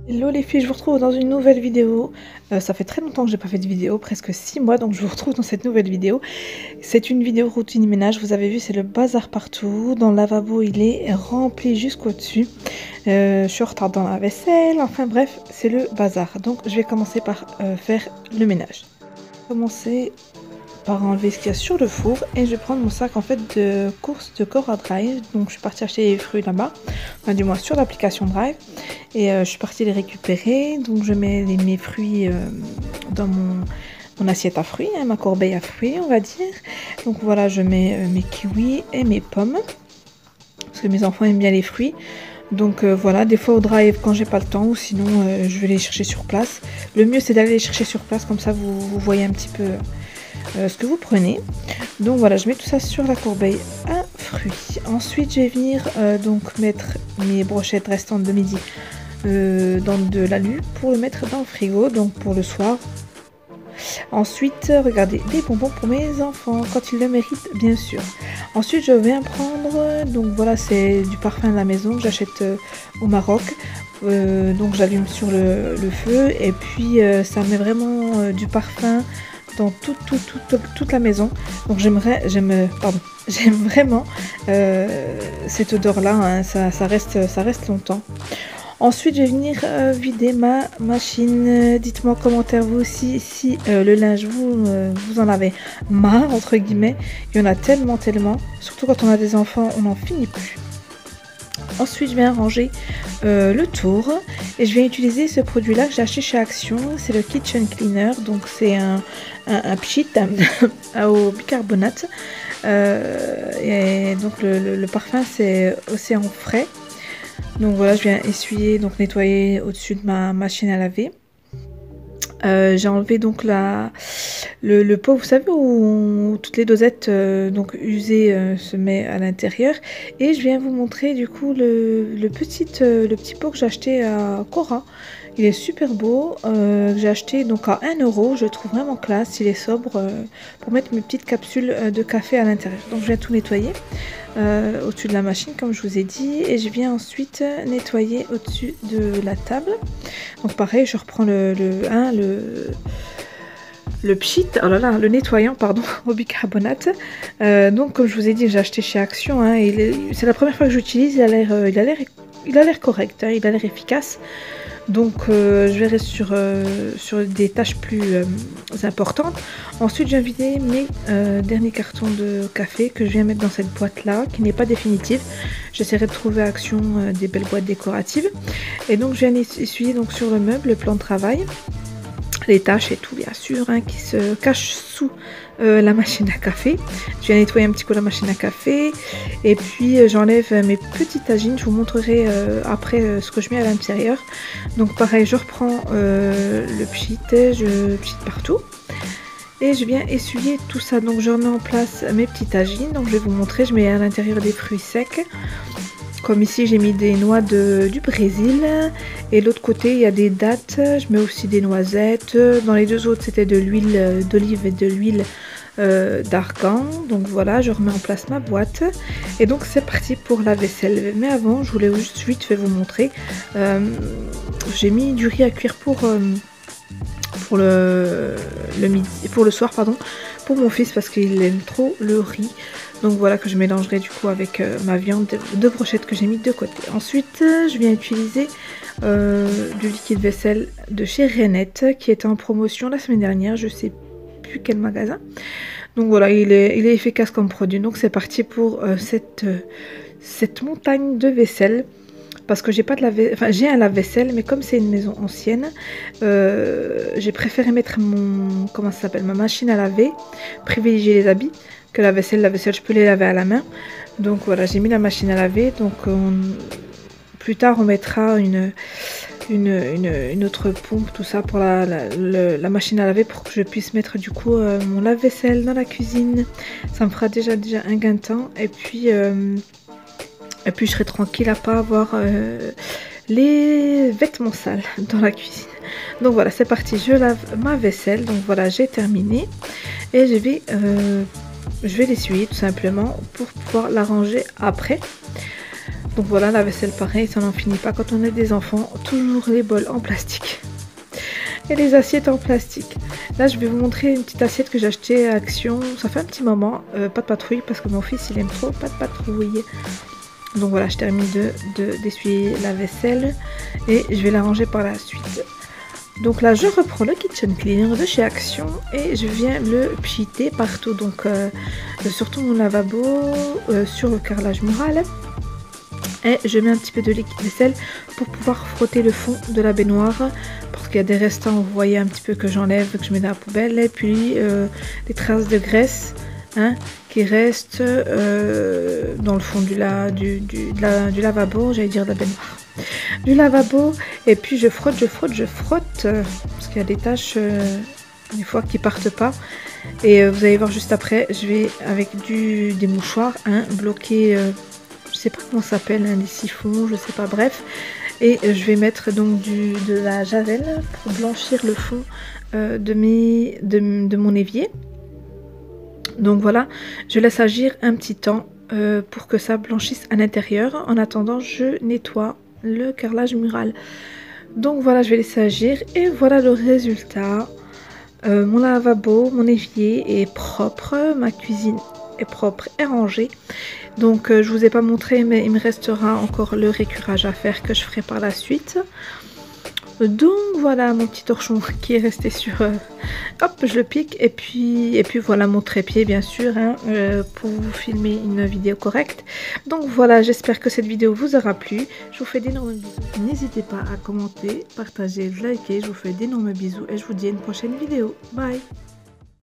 Hello les filles, je vous retrouve dans une nouvelle vidéo. Ça fait très longtemps que j'ai pas fait de vidéo, presque 6 mois, donc je vous retrouve dans cette nouvelle vidéo. C'est une vidéo routine ménage, vous avez vu, c'est le bazar partout. Dans le lavabo, il est rempli jusqu'au dessus. Je suis en retard dans la vaisselle, enfin bref, c'est le bazar. Donc je vais commencer par faire le ménage. Commencer par enlever ce qu'il y a sur le four et je vais prendre mon sac en fait de course de Cora Drive. Donc je suis partie acheter les fruits là-bas, enfin du moins sur l'application Drive, et je suis partie les récupérer. Donc je mets mes fruits dans mon assiette à fruits, hein, ma corbeille à fruits on va dire. Donc voilà, je mets mes kiwis et mes pommes parce que mes enfants aiment bien les fruits. Donc voilà, des fois au drive quand j'ai pas le temps, ou sinon je vais les chercher sur place. Le mieux c'est d'aller les chercher sur place, comme ça vous voyez un petit peu ce que vous prenez. Donc voilà, je mets tout ça sur la corbeille à fruits. Ensuite je vais venir donc mettre mes brochettes restantes de midi dans de l'alu pour le mettre dans le frigo, donc pour le soir. Ensuite, regardez, des bonbons pour mes enfants, quand ils le méritent, bien sûr. Ensuite, je viens prendre, donc voilà, c'est du parfum de la maison que j'achète au Maroc. Donc j'allume sur le feu et puis ça met vraiment du parfum dans toute la maison. Donc j'aime vraiment cette odeur-là, hein, ça reste longtemps. Ensuite, je vais venir vider ma machine. Dites-moi en commentaire vous aussi si le linge, vous en avez marre, entre guillemets. Il y en a tellement. Surtout quand on a des enfants, on n'en finit plus. Ensuite, je viens ranger le tour. Et je viens utiliser ce produit-là que j'ai acheté chez Action. C'est le Kitchen Cleaner. Donc, c'est un pchit au bicarbonate. Et donc, le parfum, c'est Océan Frais. Donc voilà, je viens essuyer, donc nettoyer au-dessus de ma machine à laver. J'ai enlevé donc le pot, vous savez, où toutes les dosettes donc usées se met à l'intérieur. Et je viens vous montrer du coup le petit pot que j'ai acheté à Cora. Il est super beau, j'ai acheté donc à 1 euro, je le trouve vraiment classe, il est sobre pour mettre mes petites capsules de café à l'intérieur. Donc je viens tout nettoyer au-dessus de la machine comme je vous ai dit, et je viens ensuite nettoyer au-dessus de la table. Donc pareil, je reprends le pchit, oh là là, le nettoyant, pardon, au bicarbonate. Donc comme je vous ai dit, j'ai acheté chez Action, hein, c'est la première fois que j'utilise, il a l'air correct, hein, il a l'air efficace. Donc je verrai sur des tâches plus importantes. Ensuite, je viens vider mes derniers cartons de café que je viens mettre dans cette boîte là, qui n'est pas définitive. J'essaierai de trouver à Action des belles boîtes décoratives. Et donc je viens essuyer donc sur le meuble le plan de travail, les tâches et tout bien sûr, hein, qui se cachent sous la machine à café. Je viens nettoyer un petit peu la machine à café et puis j'enlève mes petites tagines. Je vous montrerai après ce que je mets à l'intérieur. Donc pareil, je reprends le pchit, je pchit partout et je viens essuyer tout ça. Donc je remets en place mes petites tagines. Donc je vais vous montrer, je mets à l'intérieur des fruits secs. Comme ici, j'ai mis des noix du Brésil. Et l'autre côté, il y a des dattes. Je mets aussi des noisettes. Dans les deux autres, c'était de l'huile d'olive et de l'huile d'argan. Donc voilà, je remets en place ma boîte. Et donc, c'est parti pour la vaisselle. Mais avant, je voulais juste vite fait vous montrer. J'ai mis du riz à cuire pour le soir, pardon, pour mon fils parce qu'il aime trop le riz. Donc voilà, que je mélangerai du coup avec ma viande de brochettes que j'ai mis de côté. Ensuite, je viens utiliser du liquide vaisselle de chez Renette qui était en promotion la semaine dernière, je sais plus quel magasin. Donc voilà, il est efficace comme produit. Donc c'est parti pour cette montagne de vaisselle. Parce que j'ai pas de j'ai un lave-vaisselle, mais comme c'est une maison ancienne, j'ai préféré mettre ma machine à laver, privilégier les habits que la vaisselle. La vaisselle, je peux les laver à la main. Donc voilà, j'ai mis la machine à laver. Donc plus tard, on mettra une autre pompe, tout ça pour la machine à laver, pour que je puisse mettre du coup mon lave-vaisselle dans la cuisine. Ça me fera déjà un gain de temps. Et puis je serai tranquille à pas avoir les vêtements sales dans la cuisine. Donc voilà, c'est parti, je lave ma vaisselle. Donc voilà, j'ai terminé. Et je vais l'essuyer tout simplement pour pouvoir la ranger après. Donc voilà, la vaisselle pareil, ça n'en finit pas quand on est des enfants. Toujours les bols en plastique. Et les assiettes en plastique. Là, je vais vous montrer une petite assiette que j'ai achetée à Action. Ça fait un petit moment. Pas de patrouille parce que mon fils, il aime trop pas de patrouille. Donc voilà, je termine d'essuyer la vaisselle. Et je vais la ranger par la suite. Donc là, je reprends le kitchen cleaner de chez Action. Et je viens le pchiter partout. Donc surtout mon lavabo, sur le carrelage mural. Et je mets un petit peu de liquide vaisselle pour pouvoir frotter le fond de la baignoire. Parce qu'il y a des restants, vous voyez un petit peu que j'enlève, que je mets dans la poubelle. Et puis des traces de graisse qui restent dans le fond du lavabo, j'allais dire de la baignoire. Du lavabo. Et puis je frotte. Parce qu'il y a des taches des fois qui partent pas. Et vous allez voir juste après, je vais avec des mouchoirs bloquer... je sais pas comment ça s'appelle, des siphons, je sais pas, bref. Et je vais mettre donc de la javel pour blanchir le fond de mon évier. Donc voilà, je laisse agir un petit temps pour que ça blanchisse à l'intérieur. En attendant, je nettoie le carrelage mural. Donc voilà, je vais laisser agir et voilà le résultat. Mon lavabo, mon évier est propre, ma cuisine est propre et rangée. Donc je vous ai pas montré, mais il me restera encore le récurage à faire que je ferai par la suite. Donc voilà mon petit torchon qui est resté sur... hop, je le pique. Et puis voilà mon trépied bien sûr, pour vous filmer une vidéo correcte. Donc voilà, j'espère que cette vidéo vous aura plu. Je vous fais d'énormes bisous. N'hésitez pas à commenter, partager, liker. Je vous fais d'énormes bisous et je vous dis à une prochaine vidéo. Bye!